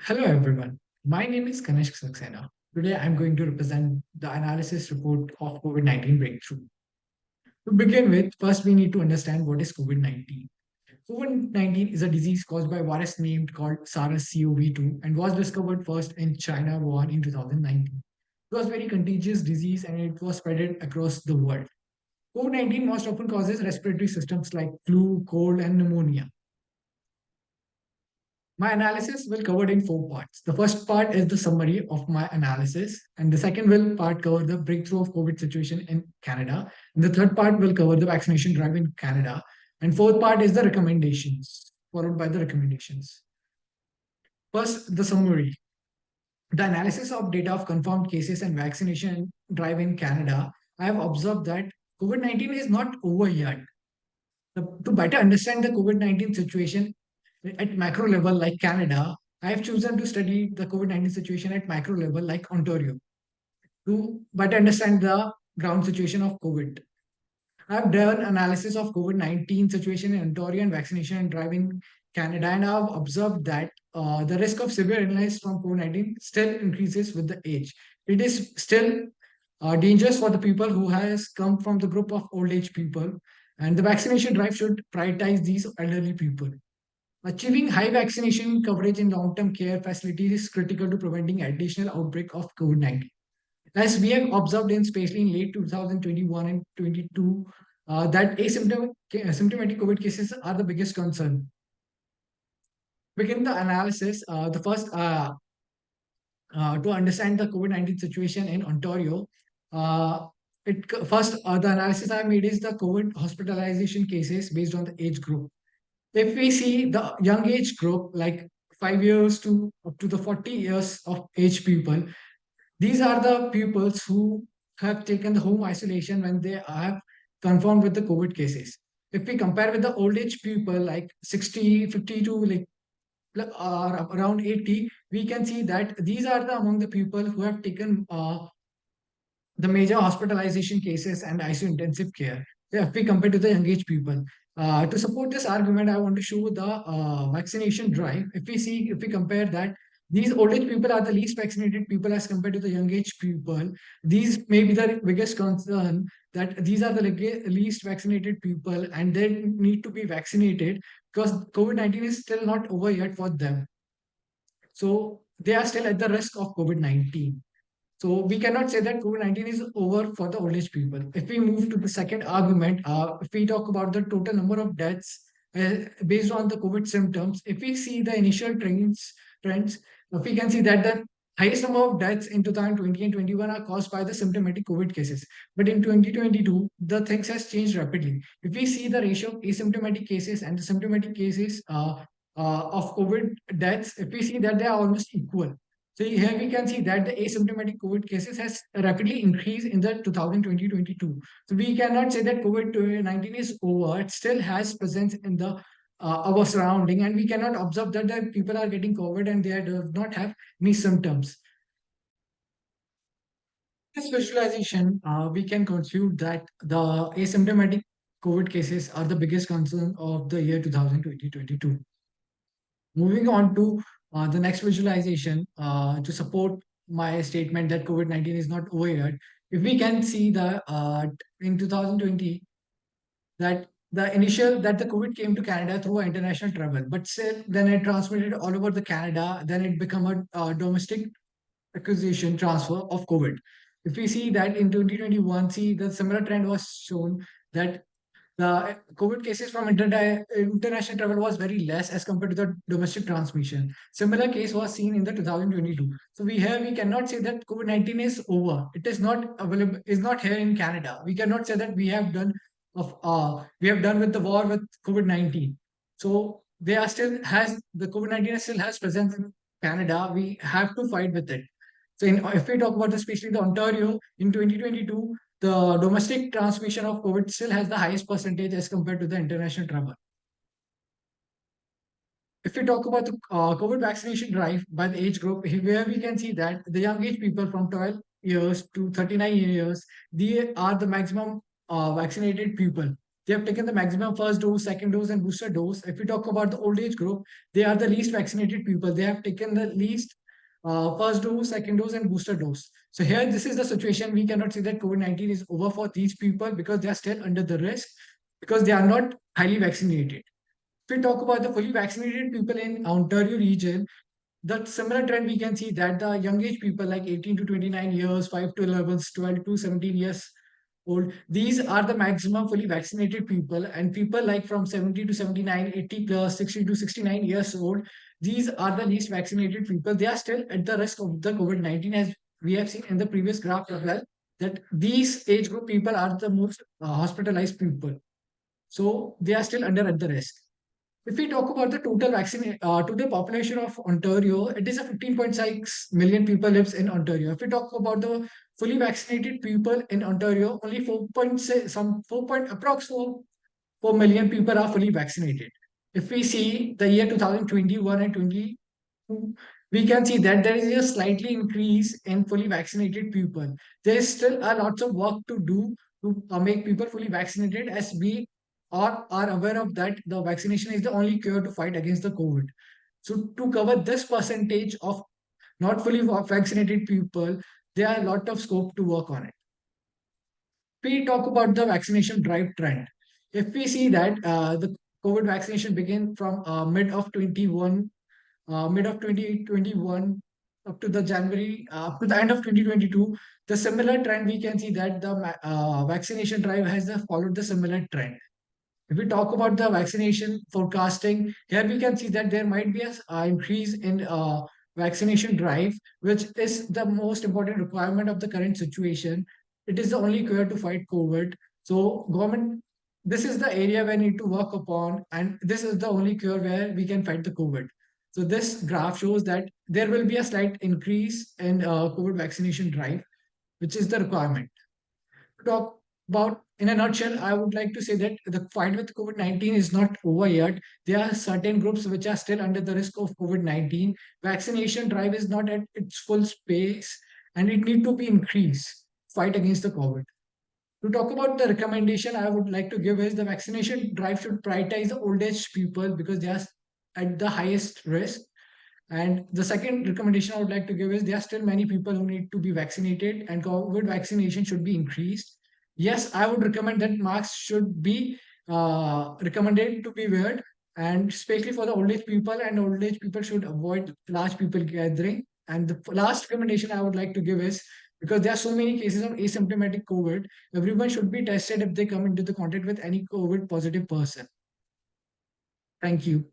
Hello everyone. My name is Kanishk Saxena. Today I'm going to represent the analysis report of COVID-19 breakthrough. To begin with, first we need to understand what is COVID-19. COVID-19 is a disease caused by a virus named called SARS-CoV-2 and was discovered first in China, Wuhan in 2019. It was a very contagious disease and it was spread across the world. COVID-19 most often causes respiratory systems like flu, cold, and pneumonia. My analysis will cover in four parts. The first part is the summary of my analysis, and the second will part cover the breakthrough of COVID situation in Canada. And the third part will cover the vaccination drive in Canada. And fourth part is the recommendations, followed by the recommendations. First, the summary. The analysis of data of confirmed cases and vaccination drive in Canada. I have observed that COVID-19 is not over yet. To better understand the COVID-19 situation at macro level, like Canada, I have chosen to study the COVID-19 situation at macro level, like Ontario, to better understand the ground situation of COVID. I have done analysis of COVID-19 situation in Ontario and vaccination and drive in Canada, and I have observed that the risk of severe illness from COVID-19 still increases with the age. It is still dangerous for the people who has come from the group of old age people, and the vaccination drive should prioritize these elderly people. Achieving high vaccination coverage in long-term care facilities is critical to preventing additional outbreak of COVID-19. As we have observed in especially in late 2021 and 22, that asymptomatic COVID cases are the biggest concern. Begin the analysis. The first to understand the COVID-19 situation in Ontario, uh, first the analysis I made is the COVID hospitalization cases based on the age group. If we see the young age group, like 5 years to up to the 40 years of age people, these are the pupils who have taken the home isolation when they have confirmed with the COVID cases. If we compare with the old age people like 60, 50 to around 80, we can see that these are the among the people who have taken the major hospitalization cases and ICU intensive care. Yeah, if we compare to the young age people. To support this argument, I want to show the vaccination drive. If we compare that, these old age people are the least vaccinated people as compared to the young age people. These may be the biggest concern that these are the least vaccinated people and they need to be vaccinated because COVID-19 is still not over yet for them. So they are still at the risk of COVID-19. So we cannot say that COVID-19 is over for the old age people. If we move to the second argument, if we talk about the total number of deaths based on the COVID symptoms, if we see the initial trends, we can see that the highest number of deaths in 2020 and 21 are caused by the symptomatic COVID cases. But in 2022, the things has changed rapidly. If we see the ratio of asymptomatic cases and the symptomatic cases of COVID deaths, if we see that they are almost equal. So here we can see that the asymptomatic COVID cases has rapidly increased in the 2020-22. So we cannot say that COVID-19 is over. It still has presence in the our surrounding, and we cannot observe that the people are getting COVID and they do not have any symptoms. This visualization, we can conclude that the asymptomatic COVID cases are the biggest concern of the year 2020-22. Moving on to the next visualization to support my statement that COVID-19 is not over yet. If we can see the in 2020 that the COVID came to Canada through international travel, but still then it transmitted all over the Canada. Then it become a domestic acquisition transfer of COVID. If we see that in 2021, see the similar trend was shown that the COVID cases from international travel was very less as compared to the domestic transmission. Similar case was seen in the 2022. So we cannot say that COVID-19 is over. It is not available. Is not here in Canada. We cannot say that we have done with the war with COVID-19. So they are still has the COVID-19 still has presence in Canada. We have to fight with it. So if we talk about especially the Ontario in 2022, the domestic transmission of COVID still has the highest percentage as compared to the international travel. If we talk about the COVID vaccination drive by the age group, where we can see that the young age people from 12 years to 39 years, they are the maximum vaccinated people. They have taken the maximum first dose, second dose, and booster dose. If we talk about the old age group, they are the least vaccinated people. They have taken the least first dose, second dose, and booster dose. So here, this is the situation. We cannot say that COVID-19 is over for these people because they are still under the risk because they are not highly vaccinated. If we talk about the fully vaccinated people in Ontario region, the similar trend we can see that the young age people like 18 to 29 years, 5 to 11, 12 to 17 years old, these are the maximum fully vaccinated people. And people like from 70 to 79, 80 plus, 60 to 69 years old, these are the least vaccinated people. They are still at the risk of the COVID-19, as we have seen in the previous graph as well, that these age group people are the most hospitalized people. So they are still under at the risk. If we talk about the total population of Ontario, it is a 15.6 million people lives in Ontario. If we talk about the fully vaccinated people in Ontario, only 4.6, some 4 point, approx 4 million people are fully vaccinated. If we see the year 2021 and 22, we can see that there is a slightly increase in fully vaccinated people. There is still a lots of work to do to make people fully vaccinated, as we are aware of that the vaccination is the only cure to fight against the COVID. So to cover this percentage of not fully vaccinated people, there are a lot of scope to work on it. We talk about the vaccination drive trend. If we see that the COVID vaccination began from mid of 2021 up to the January, up to the end of 2022, the similar trend we can see that the vaccination drive has followed the similar trend. If we talk about the vaccination forecasting, here we can see that there might be a increase in vaccination drive, which is the most important requirement of the current situation. It is the only cure to fight COVID. So government, this is the area we need to work upon, and this is the only cure where we can fight the COVID. So this graph shows that there will be a slight increase in COVID vaccination drive, which is the requirement. To talk about in a nutshell, I would like to say that the fight with COVID-19 is not over yet. There are certain groups which are still under the risk of COVID-19. Vaccination drive is not at its full pace and it need to be increased fight against the COVID. To talk about the recommendation I would like to give is the vaccination drive should prioritize the old age people because they are at the highest risk. And the second recommendation I would like to give is there are still many people who need to be vaccinated and COVID vaccination should be increased. Yes, I would recommend that masks should be recommended to be wear, and especially for the old age people, and old age people should avoid large people gathering. And the last recommendation I would like to give is because there are so many cases of asymptomatic COVID, everyone should be tested if they come into the contact with any COVID positive person. Thank you.